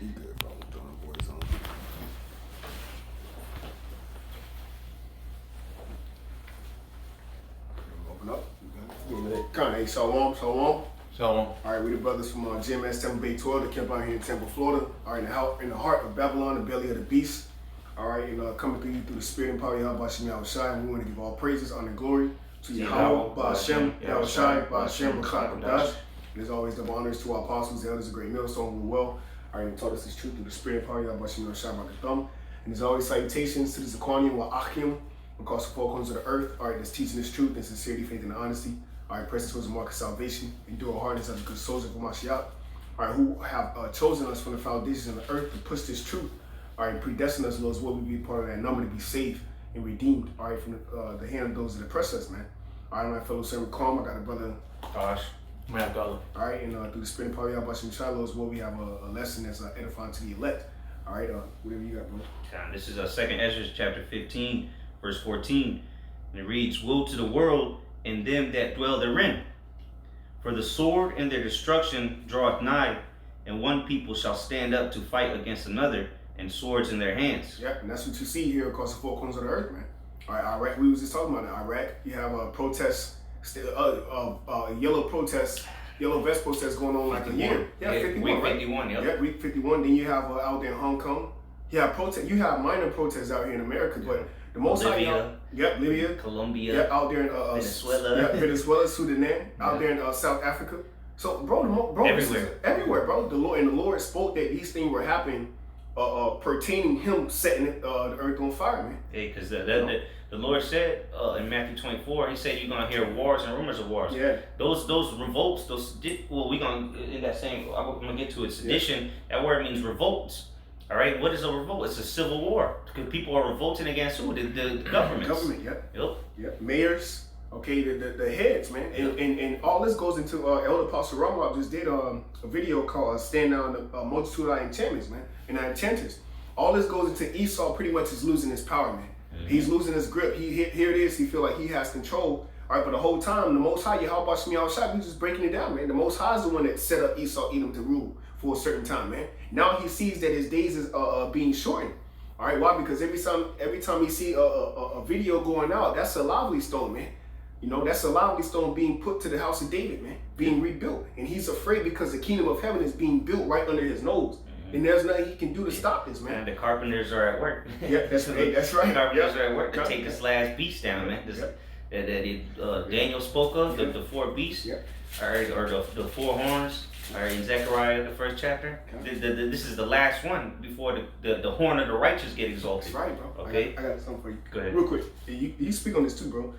You good, bro. Throwing boys on. Open up. You good? Kind of, hey, shalom. Shalom. All right, we the brothers from GMS Temple Bay 12 that camp out here in Temple, Florida. All right, in the heart of Babylon, the belly of the beast. All right, and coming through you through the spirit and power of Yahweh Bashim Yahushai. And we want to give all praises, honor, and glory to Yahweh Bashim Yahushai, Bashim B'chad B'dash. And as always, double honors to our apostles, the elders of great millstone who well. All right, and taught us this truth through the spirit and power of Yahweh Bashim Yahushai B'chad. And as always, salutations to the Zakonian wa Achim across the four corners of the earth. All right, that's teaching this truth and sincerity, faith, and honesty. All right, presence was a mark of salvation, endure hardness as a good soldier for Mashiach. All right, who have chosen us from the foundations of the earth to push this truth. All right, predestined us, Lord, will we be part of that number to be saved and redeemed. All right, from the hand of those that oppress us, man. All right, my fellow servant Calm, I got a brother. Gosh, man, all right, and through the spirit and power of Yahweh Bashim Lord's will we have a lesson that's edifying to the elect. All right, whatever you got, bro. This is 2nd Ezra chapter 15, verse 14. And it reads, "Woe to the world and them that dwell therein. For the sword and their destruction draweth nigh, and one people shall stand up to fight against another, and swords in their hands." Yeah, and that's what you see here across the four corners of the earth, man. All right, Iraq, we was just talking about it. Iraq, you have a protest, yellow vest protest going on like a year. Yeah, 51, week 51, right? Yeah, week 51. Then you have out there in Hong Kong. You have minor protests out here in America, but the most Libya, Libya, Colombia, out there in Venezuela, Venezuela, Sudan, out there in South Africa. So, bro, everywhere, bro. The Lord spoke that these things were happening, pertaining Him setting the earth on fire, man. Yeah, because the Lord said in Matthew 24, He said you're gonna hear wars and rumors of wars. Yeah. Those revolts, we gonna in that same. I'm gonna get to it. Sedition. Yeah. That word means revolts. All right, what is a revolt? It's a civil war because people are revolting against who? The government. Yep. Mayors. Okay, the heads, man, and all this goes into Elder Apostle Ramrock just did a video called "Stand Down the Multitude of Our Enchantments," man, and our enchanters. All this goes into Esau. Pretty much is losing his power, man. Mm-hmm. He's losing his grip. Here it is. He feel like he has control. All right, but the whole time, the Most High, Yahweh Bashim Yahushai, we just breaking it down, man. The Most High is the one that set up Esau, Edom to rule for a certain time, man. Now he sees that his days is being shortened. All right, why? Because every time he see a video going out, that's a lively stone, man. You know, that's a lively stone being put to the house of David, man, being rebuilt. And he's afraid because the kingdom of heaven is being built right under his nose. Mm-hmm. And there's nothing he can do to stop this, man. And the carpenters are at work. Yeah, that's right. That's right. The carpenters are at work to take this last beast down, man. Daniel spoke of, the four beasts, all right, or the four horns. All right, in Zechariah, the first chapter, this is the last one before the horn of the righteous get exalted. That's right, bro. Okay, I got something for you. Go ahead. Real quick. You speak on this too, bro.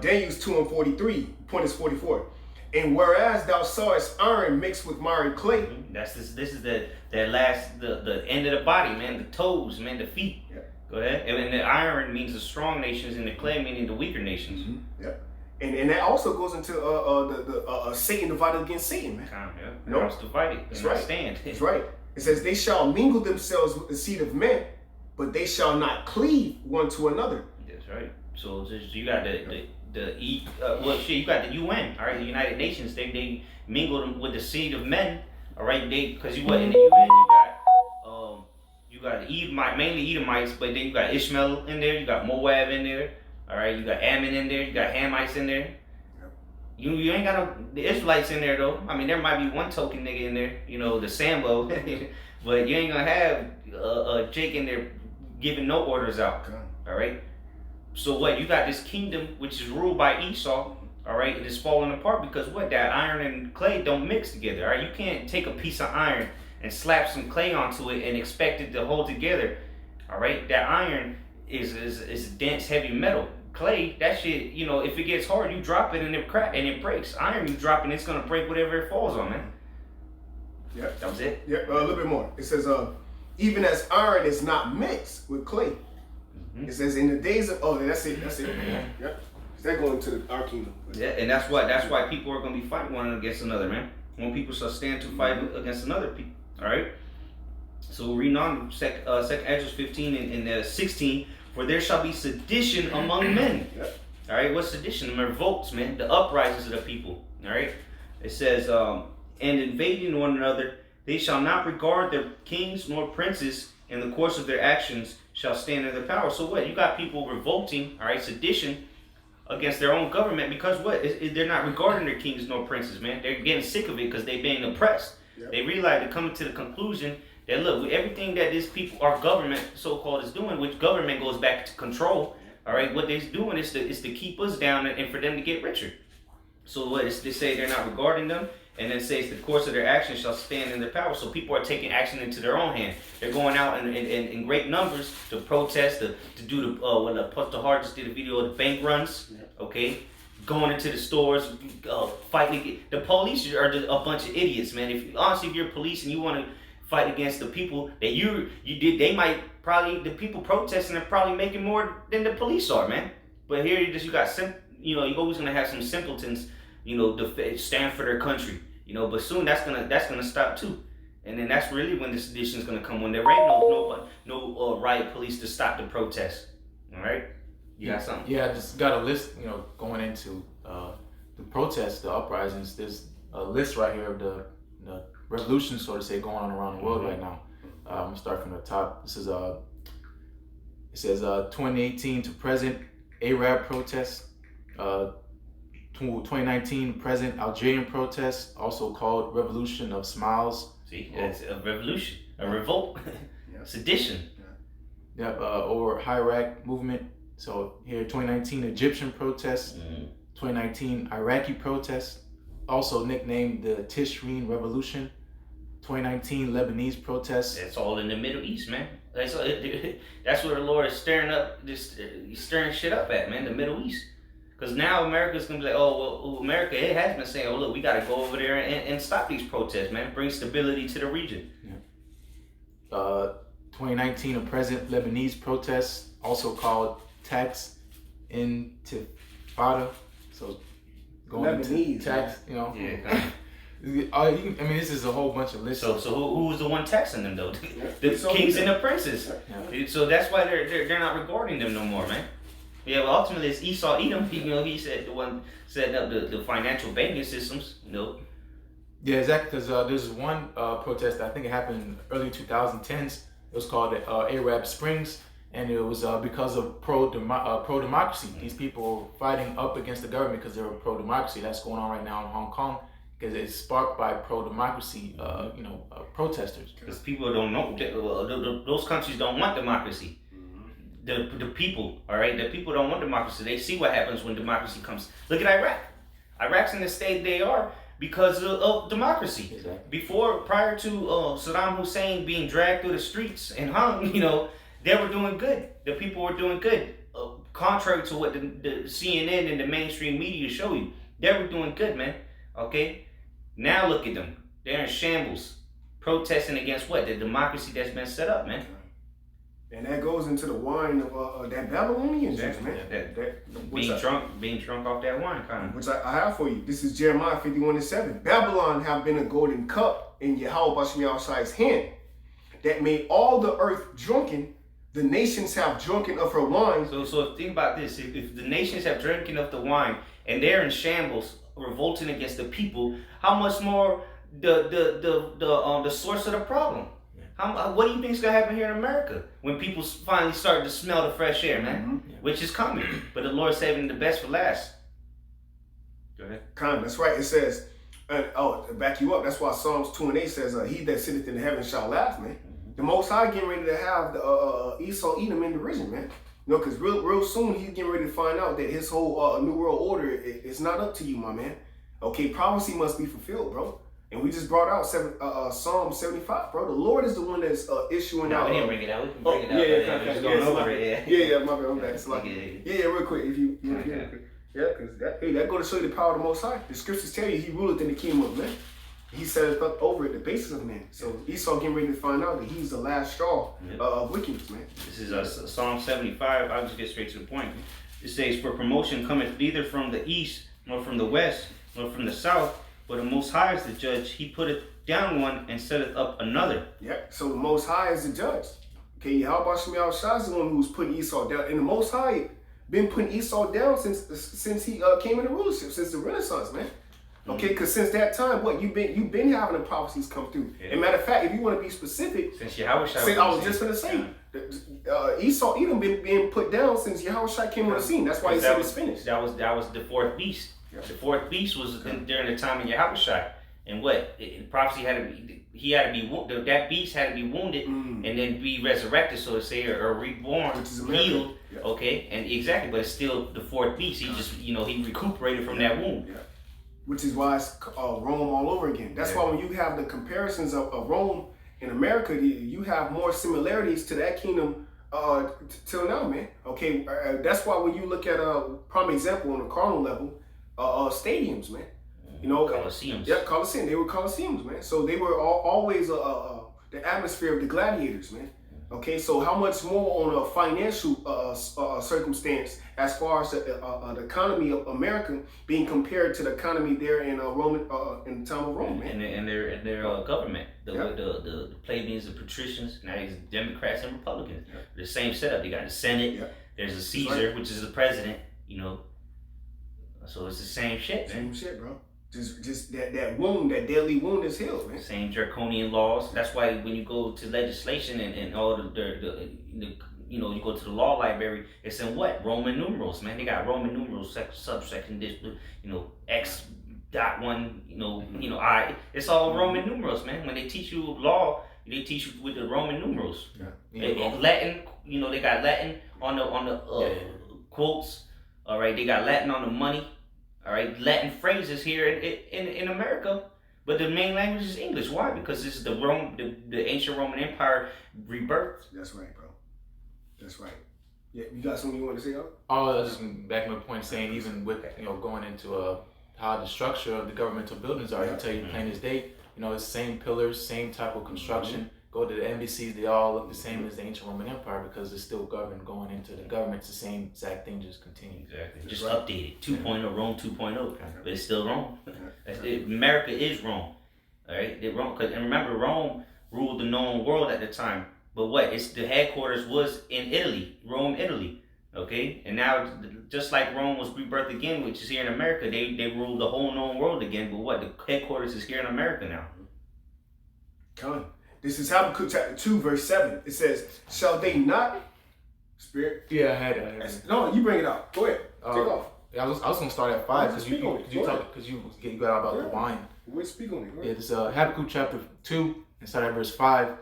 Daniel's 2:43, point is 44. And whereas thou sawest iron mixed with miry clay. Mm-hmm. This is the end of the body, man, the toes, man, the feet. Yeah. Go ahead. And the iron means the strong nations, and the clay meaning the weaker nations. Mm-hmm. Yeah. And that also goes into the Satan divided against Satan, man. Yeah. No, it's divided. That's right. Stand. That's right. It says they shall mingle themselves with the seed of men, but they shall not cleave one to another. That's right. So you got you got the UN, all right, the United Nations. They mingled with the seed of men, all right. Because you in the UN, you got mainly Edomites, but then you got Ishmael in there, you got Moab in there. All right, you got Ammon in there, you got Hamites in there. Yep. You ain't got the Israelites in there though. I mean, there might be one token nigga in there, the Sambo, but you ain't gonna have Jake in there giving no orders out. Okay. All right. So what? You got this kingdom which is ruled by Esau. All right, it is falling apart because what? That iron and clay don't mix together. All right, you can't take a piece of iron and slap some clay onto it and expect it to hold together. All right, that iron is dense, heavy metal. Clay, that shit, if it gets hard, you drop it and it crack and it breaks. Iron, you drop and it's gonna break whatever it falls on, man. Yeah, that was it. Yeah, a little bit more. It says, even as iron is not mixed with clay. Mm-hmm. It says, in the days of that's it. Yeah. Is that going to our kingdom? Yeah, and that's why people are gonna be fighting one against another, man. One people shall stand to fight against another people. All right. So we're reading on 2nd Ezra 15 and 16. For there shall be sedition among men. Yep. All right, what's sedition? The revolts, man, the uprisings of the people. All right, it says, and invading one another, They shall not regard their kings nor princes, in the course of their actions shall stand in their power. So what? You got people revolting, all right, sedition against their own government because what? They're not regarding their kings nor princes, man. They're getting sick of it because they're being oppressed. Yep. They realize they're coming to the conclusion that look, everything that these people, our government, so-called, is doing, which government goes back to control, all right, what they're doing is to keep us down and for them to get richer. So what is they say they're not regarding them, and then says the course of their actions shall stand in their power. So people are taking action into their own hand. They're going out in great numbers to protest, to do the when the Hart just did a video of the bank runs, okay, going into the stores, fighting. The police are just a bunch of idiots, man. If you're police and you want to fight against the people that you did, they might probably, the people protesting are probably making more than the police are, man. But here you got you're always gonna have some simpletons, to stand for their country, but soon that's gonna stop too. And then that's really when the sedition is gonna come, when there ain't no riot police to stop the protest. All right, you got something? Yeah, I just got a list. Going into the protests, the uprisings. There's a list right here of the revolution, so to say, going on around the world right now. I'm gonna start from the top. This is it says 2018 to present Arab protests. 2019 present Algerian protests, also called Revolution of Smiles. See, that's a revolution, a revolt, sedition. Or Iraq movement. So here, 2019 Egyptian protests, 2019 Iraqi protests, also nicknamed the Tishreen Revolution. 2019 Lebanese protests. That's all in the Middle East, man. That's where the Lord is stirring shit up at, man. The Middle East. Because now America's going to be like, America, it has been saying, look, we got to go over there and stop these protests, man. Bring stability to the region. 2019 of present Lebanese protests, also called Tax Intifada. So going Lebanese, into tax, Yeah, this is a whole bunch of lists. So who was the one taxing them though? The kings and the princes. Yeah. So that's why they're not regarding them no more, man. Yeah, well, ultimately it's Esau Edom. He said the one setting up the financial banking systems. Yeah, exactly. Because there's one protest, I think it happened in early 2010s. It was called Arab Springs, and it was because of pro-democracy. These people fighting up against the government because they were pro-democracy. That's going on right now in Hong Kong because it's sparked by pro-democracy, protesters. Because people don't know, those countries don't want democracy. The people, all right? The people don't want democracy. They see what happens when democracy comes. Look at Iraq. Iraq's in the state they are because of democracy. Exactly. Prior to Saddam Hussein being dragged through the streets and hung, they were doing good. The people were doing good. Contrary to what the CNN and the mainstream media show you. They were doing good, man. Okay? Now look at them. They're in shambles. Protesting against what? The democracy that's been set up, man. And that goes into the wine of that Babylonian juice, man. Being drunk off that wine, kind of. Which I have for you. This is Jeremiah 51:7. Babylon have been a golden cup in Yahweh Bashem Yahushai's hand, that made all the earth drunken. The nations have drunken of her wine. So think about this. If the nations have drinking of the wine and they're in shambles, revolting against the people, how much more the source of the problem? What do you think is going to happen here in America when people finally start to smell the fresh air, man? Which is coming. But the Lord's saving the best for last. Go ahead. That's right. It says, to back you up, that's why Psalms 2:8 says, he that sitteth in the heavens shall laugh, man. The Most High getting ready to have the Esau Edom in derision, man. Because real soon he's getting ready to find out that his whole New World Order is not up to you, my man. Okay, prophecy must be fulfilled, bro. And we just brought out Psalm 75, bro. The Lord is the one that's issuing out. We didn't bring it out. We can bring it out. Just going over it. Yeah, my bad. I'm back. It's like, yeah, real quick. If you because that go to show you the power of the Most High. The scriptures tell you he ruleth in the kingdom of men. He set up over at the basis of man. So Esau getting ready to find out that he's the last straw of wickedness, man. This is Psalm 75. I'll just get straight to the point. It says, "For promotion cometh neither from the east, nor from the west, nor from the south, but the Most High is the judge. He putteth down one and setteth up another." Yeah, so the Most High is the judge. Okay, how about Shem Yahushua is the one who's putting Esau down. And the Most High been putting Esau down since he came into rulership, since the Renaissance, man. Okay, because since that time, what you've been having the prophecies come through. Yeah. And matter of fact, if you want to be specific, Since Yahweh I was just gonna say, Esau Edom been being put down since Yahushua came on the scene. That's why he said it's finished. That was the fourth beast. Yeah. The fourth beast was during the time of Yahushua. And what the prophecy had to be, that beast had to be wounded and then be resurrected, so to say, or reborn, healed. Yeah. Okay, and exactly, but it's still the fourth beast. He just, he recuperated from that wound. Yeah. Which is why it's Rome all over again. That's why when you have the comparisons of Rome in America, you have more similarities to that kingdom till now, man. Okay, that's why when you look at prime example on the carnal level, stadiums, man. Colosseums. Yeah, Colosseum. They were Colosseums, man. So they were always the atmosphere of the gladiators, man. Okay, so how much more on a financial circumstance as far as the economy of America being compared to the economy there in Roman in the time of Rome, man. And their government, the plebeians, the patricians, now it's Democrats and Republicans. Yeah. The same setup. They got the Senate. Yeah. There's a Caesar, which is the president. So it's the same shit, man. Same shit, bro. Just that wound, that deadly wound is healed, man. Same draconian laws. That's why when you go to legislation and all the you go to the law library, it's in what? Roman numerals, man. They got Roman numerals, subsection this, X dot one, I. It's all Roman numerals, man. When they teach you law, they teach you with the Roman numerals. Yeah. And Latin, they got Latin on the quotes. All right, they got Latin on the money. All right, Latin phrases here in America, but the main language is English. Why? Because this is the ancient Roman Empire rebirth. That's right, bro. That's right. Yeah, you got something you want to say? I was just back my point, saying even with going into how the structure of the governmental buildings are, I can tell you plain as day. It's same pillars, same type of construction. Go to the embassies, they all look the same as the ancient Roman Empire because it's still governed going into the government. It's the same exact thing, just continuing. Exactly. Just updated. 2.0, Rome 2.0. But it's still Rome. America is Rome. All right? And remember, Rome ruled the known world at the time. But what? The headquarters was in Italy. Rome, Italy. Okay? And now, just like Rome was rebirthed again, which is here in America, they ruled the whole known world again. But what? The headquarters is here in America now. Come on. This is Habakkuk chapter 2, verse 7. It says, shall they not, Spirit? Yeah, I had it. No, you bring it out. Go ahead. Take off. I was going to start at 5 because you got about the wine. We'll speak on it. Yeah, this is Habakkuk chapter 2 and start at verse 5.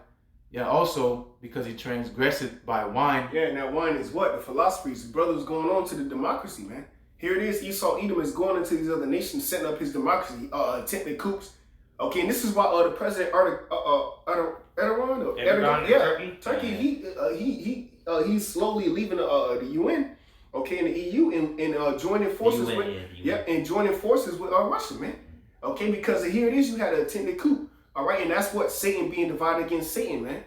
Yeah, also because he transgressed by wine. Yeah, and that wine is what? The philosophies. The brother was going on to the democracy, man. Here it is. Esau Edom is going into these other nations, setting up his democracy, attempting coups. Okay, and this is why the president Erdogan, Turkey, he's slowly leaving the UN, okay, and the EU, and joining forces with Russia, man. Okay, because here it is, you had an attempted coup, all right, and that's what Satan being divided against Satan, man.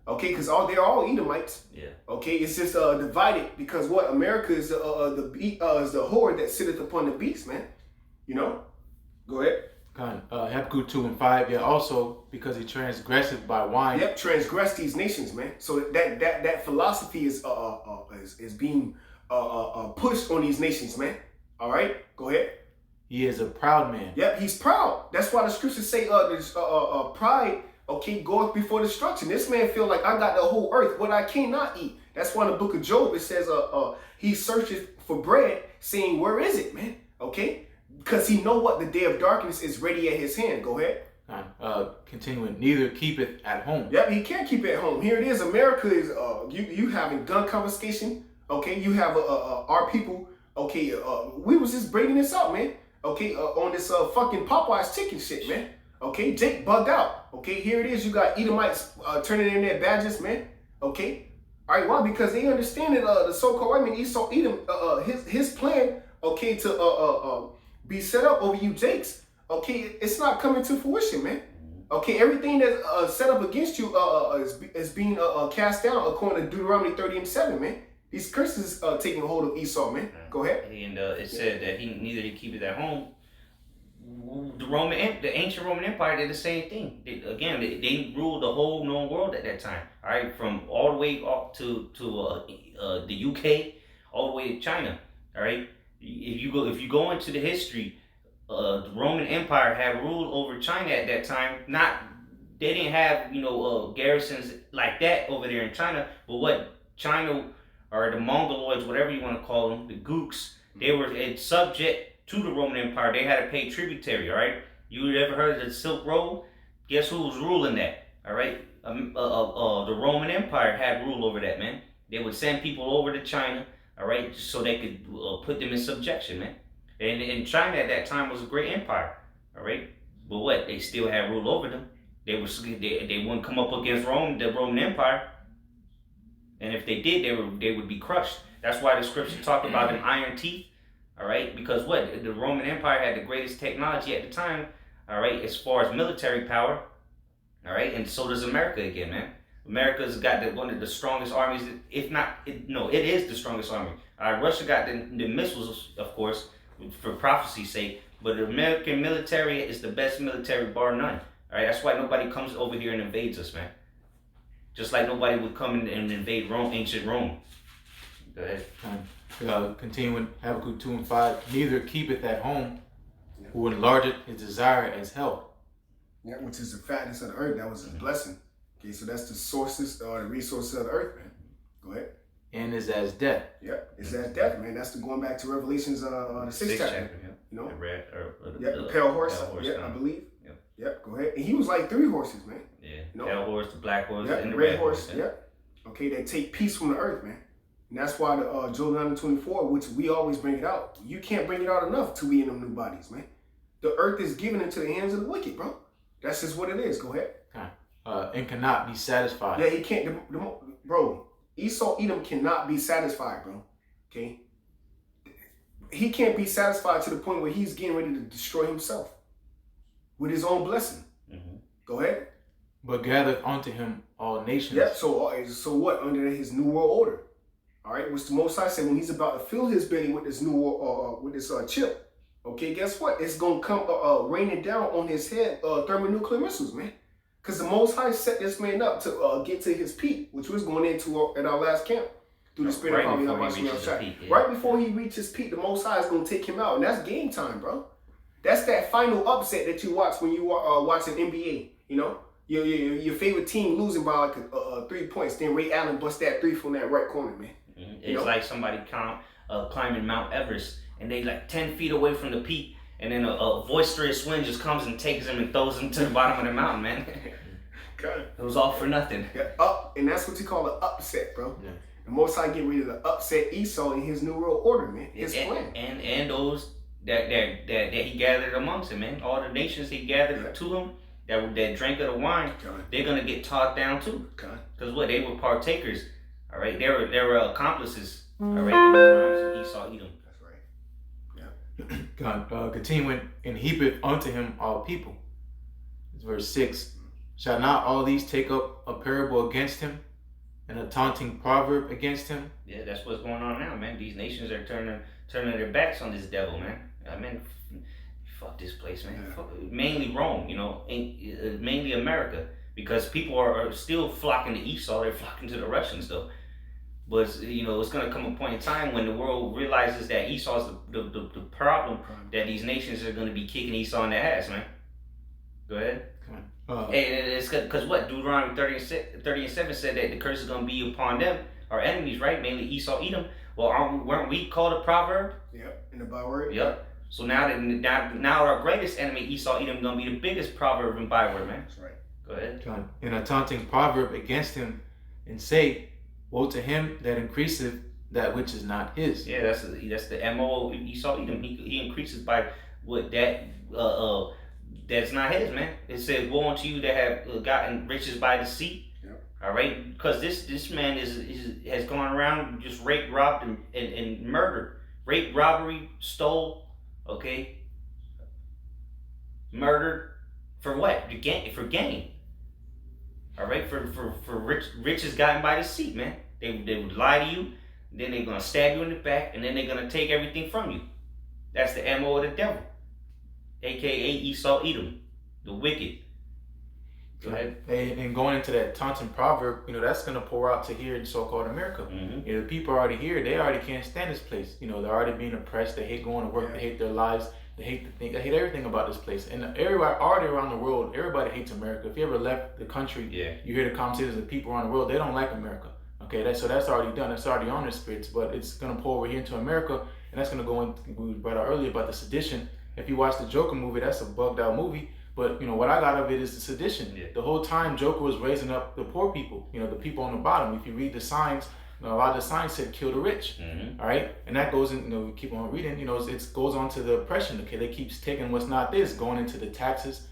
Okay, because they're all Edomites. Yeah. Okay, it's just divided because what America is the horde that sitteth upon the beast, man. Go ahead. Habakkuk 2 and 5, yeah, also because he transgressed by wine. Yep, transgressed these nations, man. So that philosophy is being pushed on these nations, man. All right, go ahead. He is a proud man. Yep, he's proud. That's why the scriptures say pride, okay, goeth before destruction. This man feel like I got the whole earth, what I cannot eat. That's why in the book of Job it says he searches for bread, saying, where is it, man? Okay. Because he know what the day of darkness is ready at his hand. Go ahead. Continuing, neither keepeth at home. Yep, he can't keep it at home. Here it is. America is you having gun confiscation. Okay, you have our people. Okay, we was just bringing this up, man. Okay, on this fucking Popeye's chicken shit, man. Okay, Jake bugged out. Okay, here it is. You got Edomites turning in their badges, man. Okay, all right. Why? Because they understand that the so-called Esau Edom, his plan. Okay, to be set up over you Jakes, okay, it's not coming to fruition, man. Okay, everything that's set up against you is being cast down according to Deuteronomy 30 and 7, man. These curses taking hold of Esau, man. Go ahead. And it said that neither did keep it at home. The ancient Roman Empire did the same thing. They ruled the whole known world at that time. All right, from all the way up to the UK, all the way to China. All right. If you go into the history the Roman Empire had ruled over China at that time. They didn't have garrisons like that over there in China. But what China or the Mongoloids, whatever you want to call them, the Gooks, they were subject to the Roman Empire. They had to pay tributary. All right, you ever heard of the Silk Road? Guess who was ruling that? All right, the Roman Empire had rule over that, man. They would send people over to China, all right, so they could put them in subjection, man. And China at that time was a great empire, all right. But what? They still had rule over them. They wouldn't come up against Rome, the Roman Empire. And if they did, they would be crushed. That's why the scripture talked about them iron teeth, all right. Because what? The Roman Empire had the greatest technology at the time, all right, as far as military power, all right. And so does America again, man. America's got one of the strongest armies, if not, it is the strongest army. Russia got the missiles, of course, for prophecy's sake, but the American military is the best military bar none. All right, that's why nobody comes over here and invades us, man. Just like nobody would come in and invade Rome, ancient Rome. Go ahead. Continuing Habakkuk 2:5, neither keepeth at home, who enlargeth his desire as health. Yeah, which is the fatness of the earth. That was his blessing. Okay, so that's the sources or the resources of the earth, man. Go ahead. And is as death. Yeah, it's as death, man. That's going back to Revelations, the sixth chapter. Yeah. You know, The red, the pale horse. Yeah, I down. believe. Yeah, go ahead. And he was like 3 horses, man. Yeah, you know? pale horse, the black horse, and the the red red horse. horse. Yeah. Okay, they take peace from the earth, man. And that's why the Job 9:24, which we always bring it out. You can't bring it out enough till we in them new bodies, man. The earth is given into the hands of the wicked, bro. That's just what it is. Go ahead. And cannot be satisfied. Yeah, he can't. Bro, Esau Edom cannot be satisfied, bro. Okay? He can't be satisfied to the point where he's getting ready to destroy himself with his own blessing. Mm-hmm. Go ahead. But gathereth unto him all nations. Yep, so what? Under his new world order. All right, which the Most High said when he's about to fill his belly with this new with this chip. Okay, guess what? It's gonna come raining down on his head thermonuclear missiles, man. Because the Most High set this man up to get to his peak, which was going into at our last camp through the spirit of Right before he reaches his peak, the Most High is gonna take him out, and that's game time, bro. That's that final upset that you watch when you are watching NBA. You know, your favorite team losing by like 3 points. Then Ray Allen bust that 3 from that right corner, man. Mm-hmm. It's like somebody climbing Mount Everest, and they like 10 feet away from the peak, and then a boisterous wind just comes and takes him and throws him to the bottom of the mountain, man. It was all for nothing. Yeah, and that's what you call an upset, bro. Yeah. The Most High get ready to upset Esau in his new world order, man. His plan. And those that he gathered amongst him, man. All the nations he gathered to him that drank of the wine, they're gonna get taught down too. Because what, they were partakers, all right. They were accomplices, all right, in the crimes of Esau Edom. That's right. Yeah. God, continuing, and heapeth unto him all people. It's verse 6. Shall not all these take up a parable against him, and a taunting proverb against him? Yeah, that's what's going on now, man. These nations are turning their backs on this devil, man. I mean, fuck this place, man. Yeah. Mainly Rome, you know, mainly America, because people are still flocking to Esau. They're flocking to the Russians, though. But you know, it's gonna come a point in time when the world realizes that Esau's the problem, that these nations are gonna be kicking Esau in the ass, man. Go ahead. And it's because what Deuteronomy 30:7 said that the curse is gonna be upon them, our enemies, right? Mainly Esau, Edom. Well, weren't we called a proverb? Yep, in the byword. Yep. So now our greatest enemy, Esau, Edom, gonna be the biggest proverb and byword, man. That's right. Go ahead. And a taunting proverb against him, and say, woe to him that increaseth that which is not his. Yeah, that's the MO of Esau, Edom. He increases by what that's not his, man. It says, woe unto you that have gotten riches by deceit. Yep. All right, because this man has gone around just raped, robbed, and murdered. Rape, robbery, stole, okay, murdered, for what? For gain. All right, for riches gotten by deceit, man. They would lie to you, then they're gonna stab you in the back, and then they're gonna take everything from you. That's the MO of the devil, aka Esau Edom, the wicked. Go ahead. And going into that taunting proverb, you know, that's going to pour out to here in so-called America. Mm-hmm. You know, the people already here, they already can't stand this place. You know, they're already being oppressed. They hate going to work. They hate their lives. They hate everything about this place. And everybody already around the world, everybody hates America. If you ever left the country, you hear the conversations of people around the world, they don't like America. Okay, so that's already done. That's already on their spirits. But it's gonna pour over here into America, and that's gonna go in. We brought out earlier about the Sedition. If you watch the Joker movie, that's a bugged out movie. But what I got of it is the Sedition. Yeah. The whole time Joker was raising up the poor people. The people on the bottom. If you read the signs, a lot of the signs said kill the rich. Mm-hmm. All right, and that goes in. We keep on reading. it goes on to the oppression. Okay, they keep taking what's not theirs, going into the taxes.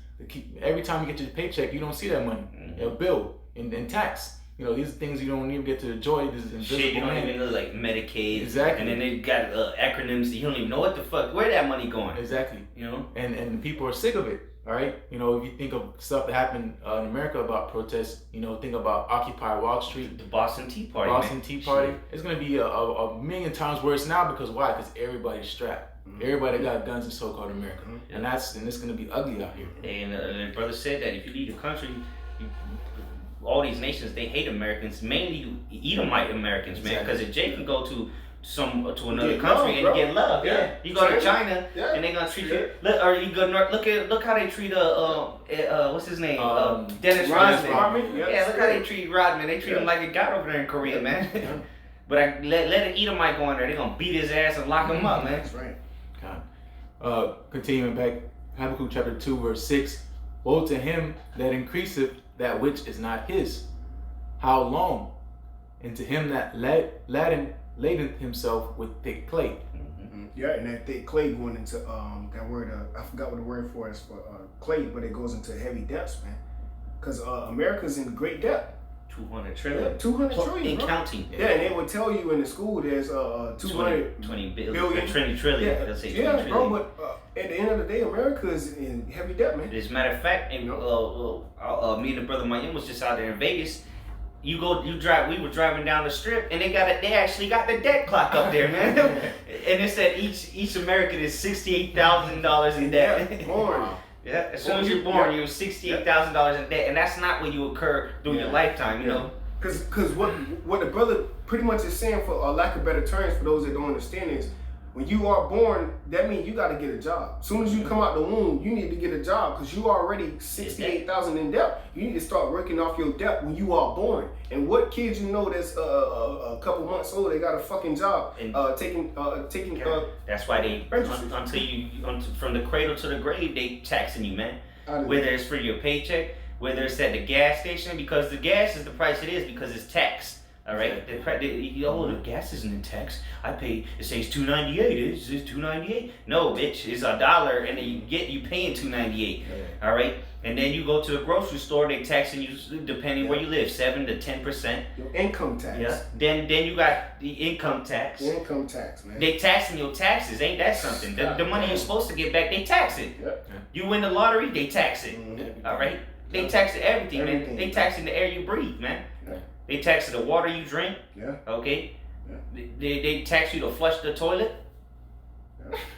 Every time you get your paycheck, you don't see that money. Mm-hmm. A bill and tax. These are things you don't even get to enjoy. This invisible Shit, you don't man. even know, like Medicaid. Exactly. And then they got acronyms. You don't even know what the fuck, where that money going. Exactly. And people are sick of it. All right. If you think of stuff that happened in America about protests, think about Occupy Wall Street. The Boston Tea Party. Tea Party. Shit. It's gonna be a million times worse now because why? Because everybody's strapped. Mm-hmm. Everybody got guns in so-called America, and it's gonna be ugly out here. And the brother said that if you leave the country, all these nations, they hate Americans, mainly Edomite Americans, man. Because if Jay can go to another country and get love, you go to China and they gonna treat you. Or you go look how they treat what's his name, Dennis Rodman. Look how they treat Rodman. They treat him like a god over there in Korea, man. But let an Edomite go in there, they gonna beat his ass and lock him up, man. That's right. Continuing back, Habakkuk chapter 2 verse 6. Woe to him that increaseth that which is not his. How long? And to him that laden himself with thick clay. Mm-hmm. Yeah, and that thick clay going into that word. I forgot what the word for is for clay, but it goes into heavy depths, man. Because America's in great depth. 200 trillion. Yeah, 200 trillion. And counting. Yeah, and they would tell you in the school there's 20 billion. 20 trillion. Yeah, They'll say 20 yeah, trillion. bro. But at the end of the day, America is in heavy debt, man. As a matter of fact, and me and the brother Mayim was just out there in Vegas. We were driving down the strip, and they actually got the debt clock up there, man. And it said each American is $68,000 in debt. Yeah, born. Yeah, as soon as you're born, you're $68,000 in debt, and that's not what you occur during your lifetime, you know. Because what the brother pretty much is saying, for lack of better terms, for those that don't understand, is when you are born, that means you got to get a job. As soon as you come out the womb, you need to get a job because you are already $68,000 in debt. You need to start working off your debt when you are born. And what kids that's a couple months old, they got a fucking job taking. That's why they from the cradle to the grave they taxing you, man. Whether it's for your paycheck, whether it's at the gas station, because the gas is the price it is because it's taxed. All right, the gas isn't in tax. It says $2.98. It says $2.98. No, bitch, it's $1, and then you paying $2.98. All right, and then you go to the grocery store, they taxing you depending where you live, 7 to 10%. Your income tax. Yeah. Then you got the income tax. The income tax, man. They taxing your taxes. Ain't that something? The money you're supposed to get back, they tax it. Yep. You win the lottery, they tax it. Mm-hmm. All right, they tax everything, man. They taxing the air you breathe, man. Yeah. They tax the water you drink. Yeah. Okay. Yeah. They tax you to flush the toilet.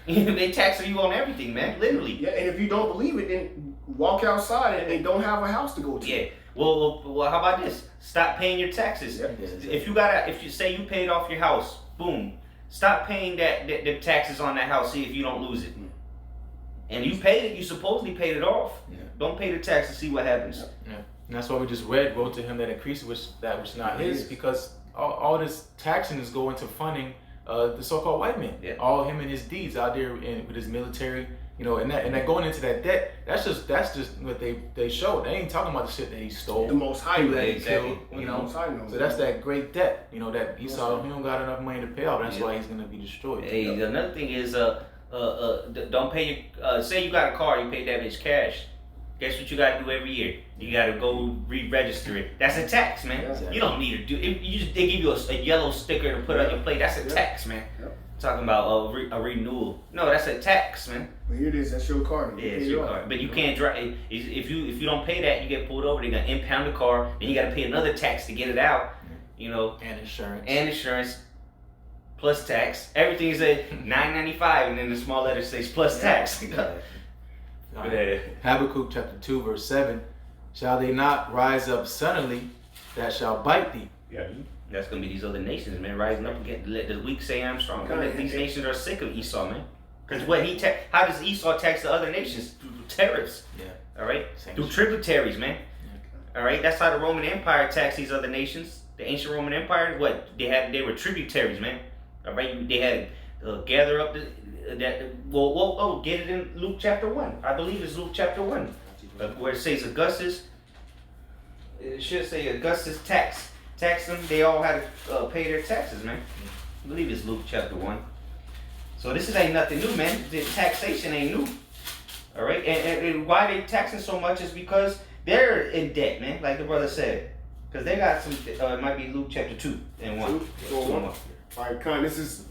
Yeah. They tax you on everything, man. Literally. Yeah. And if you don't believe it, then walk outside and don't have a house to go to. Yeah. Well, how about this? Stop paying your taxes. Yeah. If you say you paid off your house, boom, stop paying the taxes on that house. See if you don't lose it. And you paid it. You supposedly paid it off. Yeah. Don't pay the taxes. See what happens. Yeah. And that's why we just read, woe to him that increases which not his, because all this taxing is going to funding the so-called white man. Yeah. All him and his deeds out there with his military, and that going into that debt, that's just what they showed. They ain't talking about the shit that he stole. The Most High that he killed, So that's that great debt, that Esau, he don't got enough money to pay off. That's why he's gonna be destroyed. Hey, another thing is don't pay your say you got a car, you pay that bitch cash. Guess what you gotta do every year? You gotta go re-register it. That's a tax, man. Exactly. You don't need to do it. They give you a yellow sticker to put on your plate. That's a tax, man. Yep. Talking about a renewal. No, that's a tax, man. Well, here it is. That's your car. Yeah, it's your car. But you can't drive. If you don't pay that, you get pulled over. They're gonna impound the car. Then you gotta pay another tax to get it out. And insurance. Plus tax. Everything's at $9.95, and then the small letter says plus tax. Habakkuk chapter 2 verse 7. Shall they not rise up suddenly that shall bite thee? Yeah. That's gonna be these other nations, man, rising up again. Let the weak say I'm strong. These nations are sick of Esau, man. Because how does Esau tax the other nations? Through tariffs. Yeah. All right. Same Through shit. tributaries, man. All right. That's how the Roman Empire taxed these other nations. The ancient Roman Empire, what they were tributaries, man. All right. They had gather up get it in Luke chapter 1. I believe it's Luke chapter 1, where it says Augustus. It should say Augustus taxed them. They all had to pay their taxes, man. I believe it's Luke chapter 1. So this ain't nothing new, man. The taxation ain't new. All right, and why they taxing so much is because they're in debt, man. Like the brother said, because they got some. It might be Luke chapter 2 and 1. 1. All right, Con. This is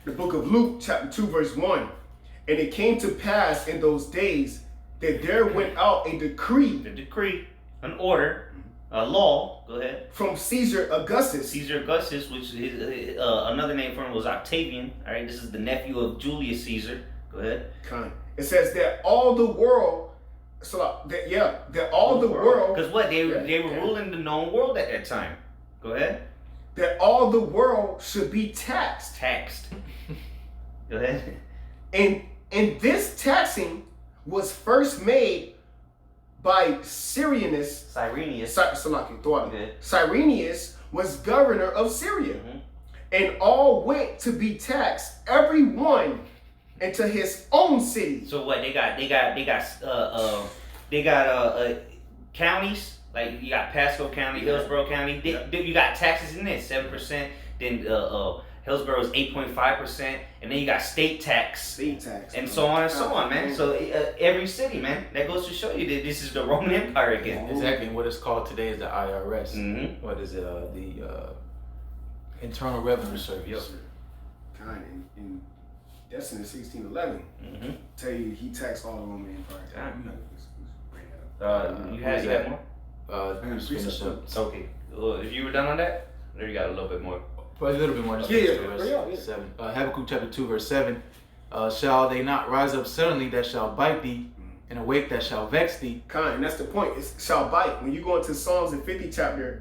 the book of Luke, chapter 2, verse 1. And it came to pass in those days that there went out a decree. The decree, an order, a law. Go ahead. From Caesar Augustus. Caesar Augustus, which is another name for him was Octavian. All right, this is the nephew of Julius Caesar. Go ahead. Con. It says that all the world. That all the world. Because what they were ruling the known world at that time. Go ahead. That all the world should be taxed. Go ahead. And this taxing was first made by Cyrenius. Cyrenius was governor of Syria. Mm-hmm. And all went to be taxed, every one into his own city. So what they got counties, like you got Pasco County, Hillsborough County. You got taxes in there, 7%. Then Hillsborough is 8.5%, and then you got state tax, and so on and so on, man. So every city, man, that goes to show you that this is the Roman Empire again. Exactly. And what it's called today is the IRS. Mm-hmm. What is it? The Internal Revenue Service. Yep. God, and that's in 1611. Mm-hmm. Tell you, he taxed all the Roman Empire. You had more? Just finish up. Okay. If you were done on that, there you got a little bit more. Probably a little bit more. Verse 7. Habakkuk chapter 2, verse 7. Shall they not rise up suddenly that shall bite thee, and awake that shall vex thee? And that's the point. It shall bite. When you go into Psalms, the 50th chapter,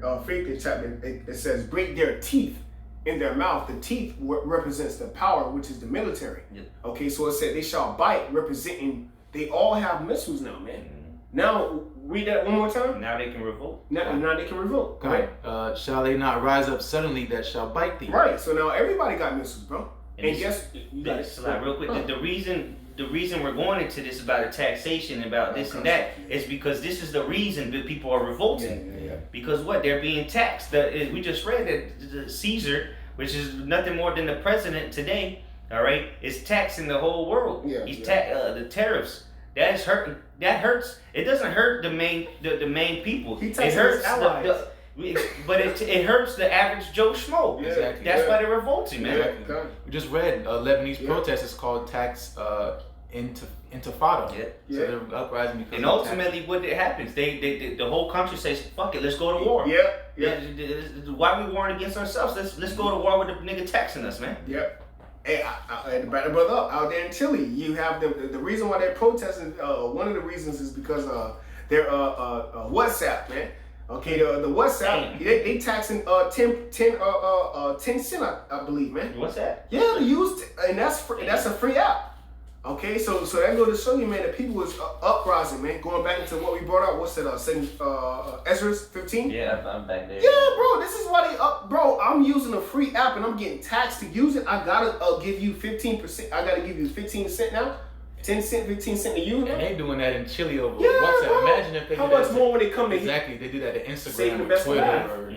it says, break their teeth in their mouth. The teeth represents the power, which is the military. Yep. Okay, so it said they shall bite, representing they all have missiles now, man. Mm-hmm. Now, read that one more time. Now they can revolt. Now they can revolt. Right. Shall they not rise up suddenly that shall bite thee? Right. So now everybody got missiles, bro. And guess you got real quick. The reason we're going into this about a taxation, about this and that, is because this is the reason that people are revolting. Yeah. Because what? They're being taxed. We just read that the Caesar, which is nothing more than the president today, all right, is taxing the whole world. Yeah. He's the tariffs. That is hurting. That hurts. It doesn't hurt the main people. He it hurts but it hurts the average Joe Schmo. Yeah, exactly. That's why they're revolting, man. Exactly. We just read Lebanese protesters called tax intifada. Yeah. So they're uprising because. And ultimately, what happens? They the whole country says, "Fuck it, let's go to war." Yeah. Why we warring against ourselves? Let's go to war with the nigga taxing us, man. Yep. Hey, to back the brother up, out there in Chile, you have the reason why they're protesting. One of the reasons is because they're WhatsApp, man. Okay, the WhatsApp, they taxing 10 cent, I believe, man. What's that? Yeah, they used, and that's a free app. Okay, so that go to show you, man, that people was uprising, man. Going back into what we brought up, what's that? Ezra's 15. Yeah, I'm back there. Yeah, bro, this is why bro. I'm using a free app and I'm getting taxed to use it. I gotta give you 15%. I gotta give you 15 cent now. 10 cent, 15 cent to use. And they doing that in Chile over WhatsApp. Bro. Imagine if they how do that much more when they come to exactly. They do that to Instagram or Twitter or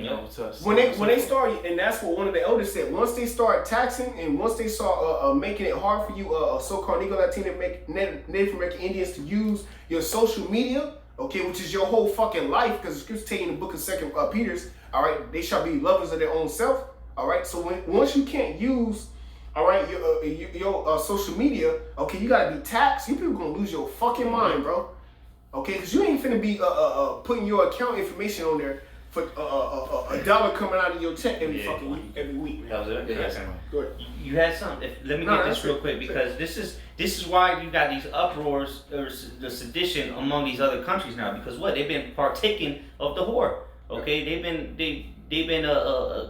when they start, and that's what one of the elders said. Once they start taxing and once they start making it hard for you, so-called Negro Latino Native American Indians to use your social media, okay, which is your whole fucking life, because the scriptures tell you in the book of 2 Peter's, all right, they shall be lovers of their own self, all right. So once you can't use, all right, your social media, okay, you gotta be taxed. You people gonna lose your fucking mind, bro. Okay, because you ain't finna be putting your account information on there for $1 coming out of your check every week, man. That was it. Yeah. Go ahead. You had something. Let me get this real quick, because this is why you got these uproars or the sedition among these other countries now. Because what? They've been partaking of the whore. Okay, been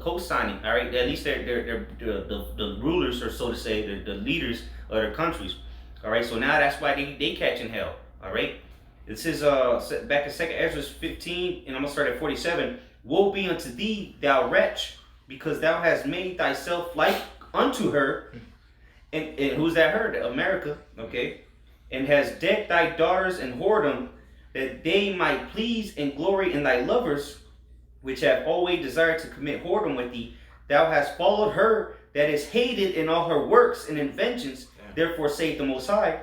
co-signing. All right, at least they're the rulers, or so to say, the leaders of their countries. All right, so now that's why they catching hell. All right, this is back in 2 Ezra 15, and I'm gonna start at 47. Woe be unto thee, thou wretch, because thou hast made thyself like unto her, and who's that her? America, okay, and has decked thy daughters in whoredom, that they might please and glory in thy lovers, which have always desired to commit whoredom with thee. Thou hast followed her that is hated in all her works and inventions. Therefore saith the Most High,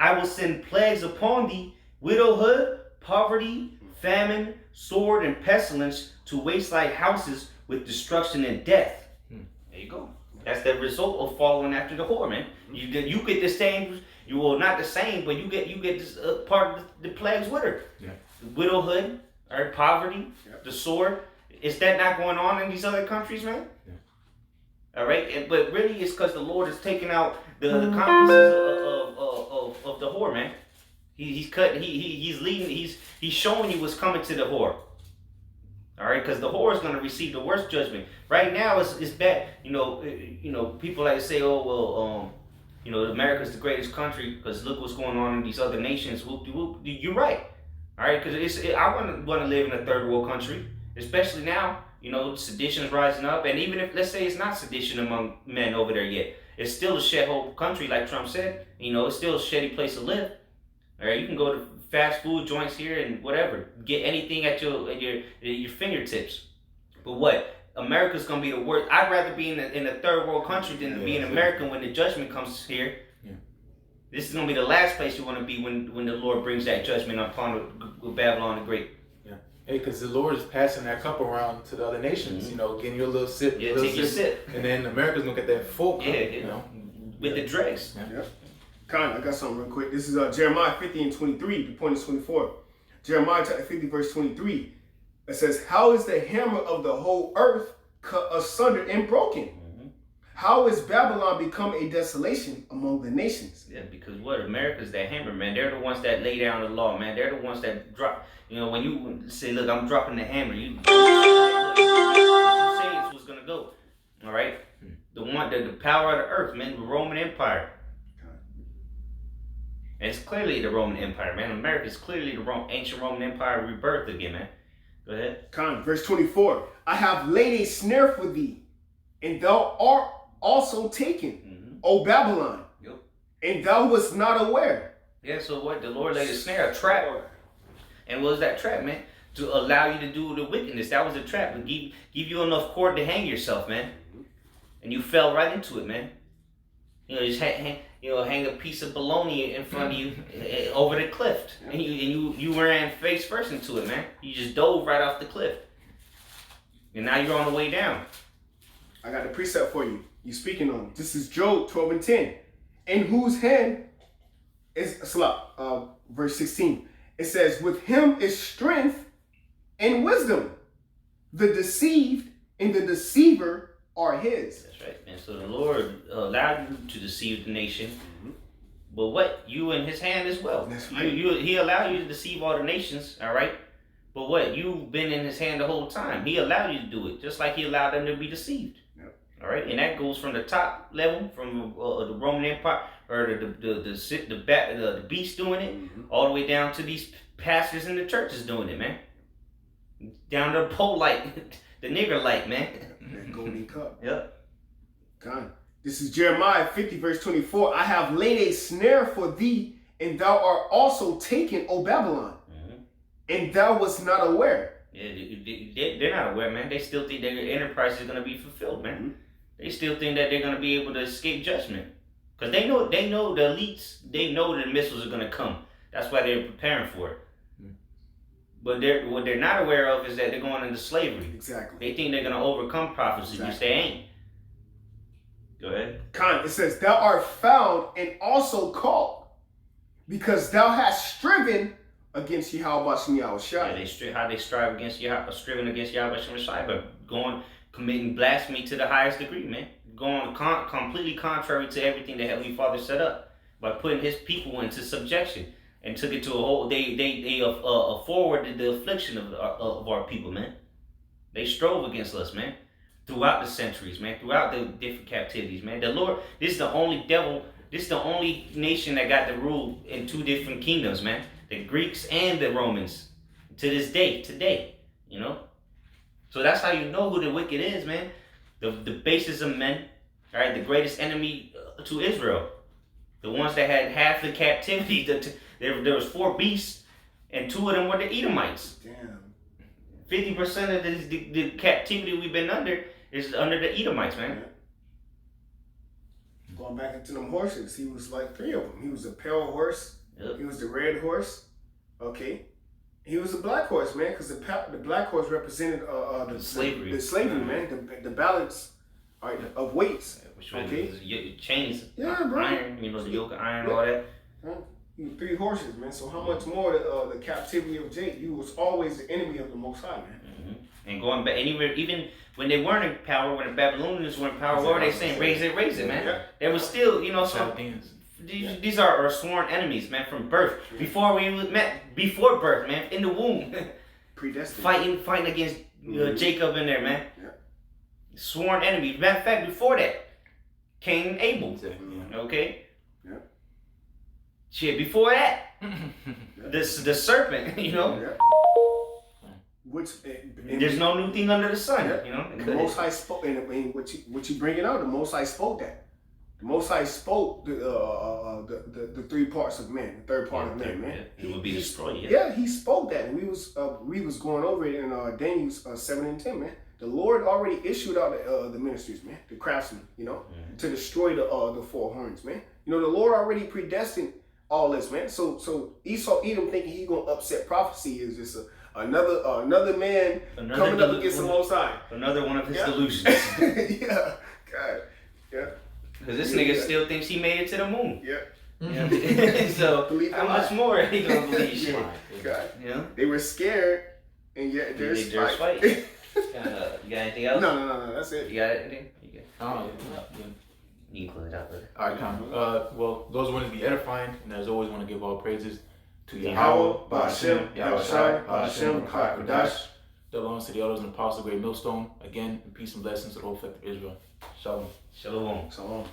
I will send plagues upon thee, widowhood, poverty, famine, sword, and pestilence, to waste thy houses with destruction and death. There you go. That's the result of following after the whore, man. You get the same. You will not the same, but you get this part of the plagues with her. Yeah. Widowhood, or poverty, the sword. Is that not going on in these other countries, man? Yeah. All right, but really, it's because the Lord is taking out the consequences of the whore, man. He's cutting. He's leading. He's showing you what's coming to the whore. All right, because the whore is going to receive the worst judgment. Right now, it's bad. You know, people like to say, oh well, America's the greatest country because look what's going on in these other nations. Whoop de whoop. You're right. All right, because I want to live in a third world country, especially now. Sedition's rising up, and even if, let's say, it's not sedition among men over there yet, it's still a shithole country, like Trump said. It's still a shitty place to live. All right, you can go to fast food joints here and whatever, get anything at your fingertips. But what? America's gonna be the worst. I'd rather be in a third world country than to be in America when the judgment comes here. Yeah. This is gonna be the last place you want to be when the Lord brings that judgment upon Babylon the Great. Hey, because the Lord is passing that cup around to the other nations, getting your little sip. Yeah, take your sip. And then America's going to get that full cup, with the dregs. Yeah. I got something real quick. This is Jeremiah 50 and 23. The point is 24. Jeremiah chapter 50, verse 23. It says, how is the hammer of the whole earth cut asunder and broken? Mm-hmm. How is Babylon become a desolation among the nations? Yeah, because America's that hammer, man. They're the ones that lay down the law, man. They're the ones that drop. When you say, look, I'm dropping the hammer, you say it's what's going to go. All right? The power of the earth, man, the Roman Empire. And it's clearly the Roman Empire, man. America is clearly the ancient Roman Empire rebirthed again, man. Go ahead. Verse 24. I have laid a snare for thee, and thou art also taken, O Babylon. Yep. And thou wast not aware. Yeah, so what? The Lord laid a snare, a trap. And what was that trap, man? To allow you to do the wickedness. That was a trap. To give you enough cord to hang yourself, man. And you fell right into it, man. Just hang a piece of bologna in front of you over the cliff. And you ran face first into it, man. You just dove right off the cliff. And now you're on the way down. I got the precept for you. You speaking on. This is Job 12 and 10. In whose hand is verse 16. It says, with him is strength and wisdom. The deceived and the deceiver are his. That's right, man. So the Lord allowed you to deceive the nation. Mm-hmm. But what? You in his hand as well. That's right. He allowed you to deceive all the nations, all right? But what? You've been in his hand the whole time. He allowed you to do it, just like he allowed them to be deceived. Yep. All right? And that goes from the top level, from the Roman Empire, or the beast doing it, all the way down to these pastors in the churches doing it, man. Down to the pole light, the nigger light, man. That golden cup. Yep. God. This is Jeremiah 50, verse 24. I have laid a snare for thee, and thou art also taken, O Babylon. Mm-hmm. And thou wast not aware. Yeah, they're not aware, man. They still think their enterprise is going to be fulfilled, man. Mm-hmm. They still think that they're going to be able to escape judgment. Because they know the elites, they know the missiles are going to come. That's why they're preparing for it. Mm-hmm. But what they're not aware of is that they're going into slavery. Exactly. They think they're going to overcome prophecy, which they ain't. Go ahead. It says, thou art found and also called, because thou hast striven against Yahweh Shem Yahushai. Yeah, how they strive against striven against Yahweh Shem Yahushai, but committing blasphemy to the highest degree, man. Going completely contrary to everything the Heavenly Father set up by putting His people into subjection and took it to a whole. They forwarded the affliction of our people, man. They strove against us, man. Throughout the centuries, man. Throughout the different captivities, man. The Lord, this is the only nation that got the rule in two different kingdoms, man. The Greeks and the Romans. To this day, today, you know. So that's how you know who the wicked is, man. The basest of men, all right, the greatest enemy to Israel. The ones that had half the captivity. There was 4 beasts, and 2 of them were the Edomites. Damn. 50% of the captivity we've been under is under the Edomites, man. Yeah. Going back into them horses, he was like 3 of them. He was a pale horse. Yep. He was the red horse. Okay. He was a black horse, man, because the black horse represented the slavery. The slavery, man. The balance, all right, of weights. Which okay. was chains, yeah, bro. iron, you know, the yoke of iron, all that. 3 horses, man. So how much more the captivity of Jake? He was always the enemy of the Most High, man. Mm-hmm. And going back anywhere, even when they weren't in power, when the Babylonians were in power, what were they saying? Raise it, man. Yeah. There was still, you know, some. Chaldeans. These are our sworn enemies, man, from birth. Yeah. Before we met, before birth, man, in the womb. Predestined. fighting against Jacob in there, man. Yeah. Sworn enemy. Matter of fact, before that, Cain and Abel. Yeah. Okay? Yeah. Shit, before that, the serpent, you know? Yeah. Which There's no new thing under the sun, yeah. you know? The Most High spoke, and what you bringing out, the Most High spoke that. The Most High spoke the 3 parts of man, the third part of man, man. It will be destroyed. Yeah, he spoke that, and we was going over it in Daniel 7 and 10, man. The Lord already issued out the ministries, man, the craftsmen, you know, to destroy the 4 horns, man. You know, the Lord already predestined all this, man. So Edom thinking he gonna upset prophecy is just another man coming up against the Most High. Another one of his Yeah. delusions. Yeah, God, yeah. Because this nigga still thinks he made it to the moon. Yeah. Yeah. So Believe how the much lie. more he gonna believe shit? God. You know? They were scared, and yet there's There's fight. fight. You got anything else? No, that's it. You got anything? You got. Oh, yeah. You can close it out, brother. All right, come. Well, those want to be edifying, and as always, want to give all praises to Yahweh, Yahweh, Ba'ashem, Yahushai, Ba'ashem, Hakadosh. that belongs to the elders and apostles, great millstone. Again, and peace and blessings to the whole effect of Israel. Shalom. Shalom. Shalom.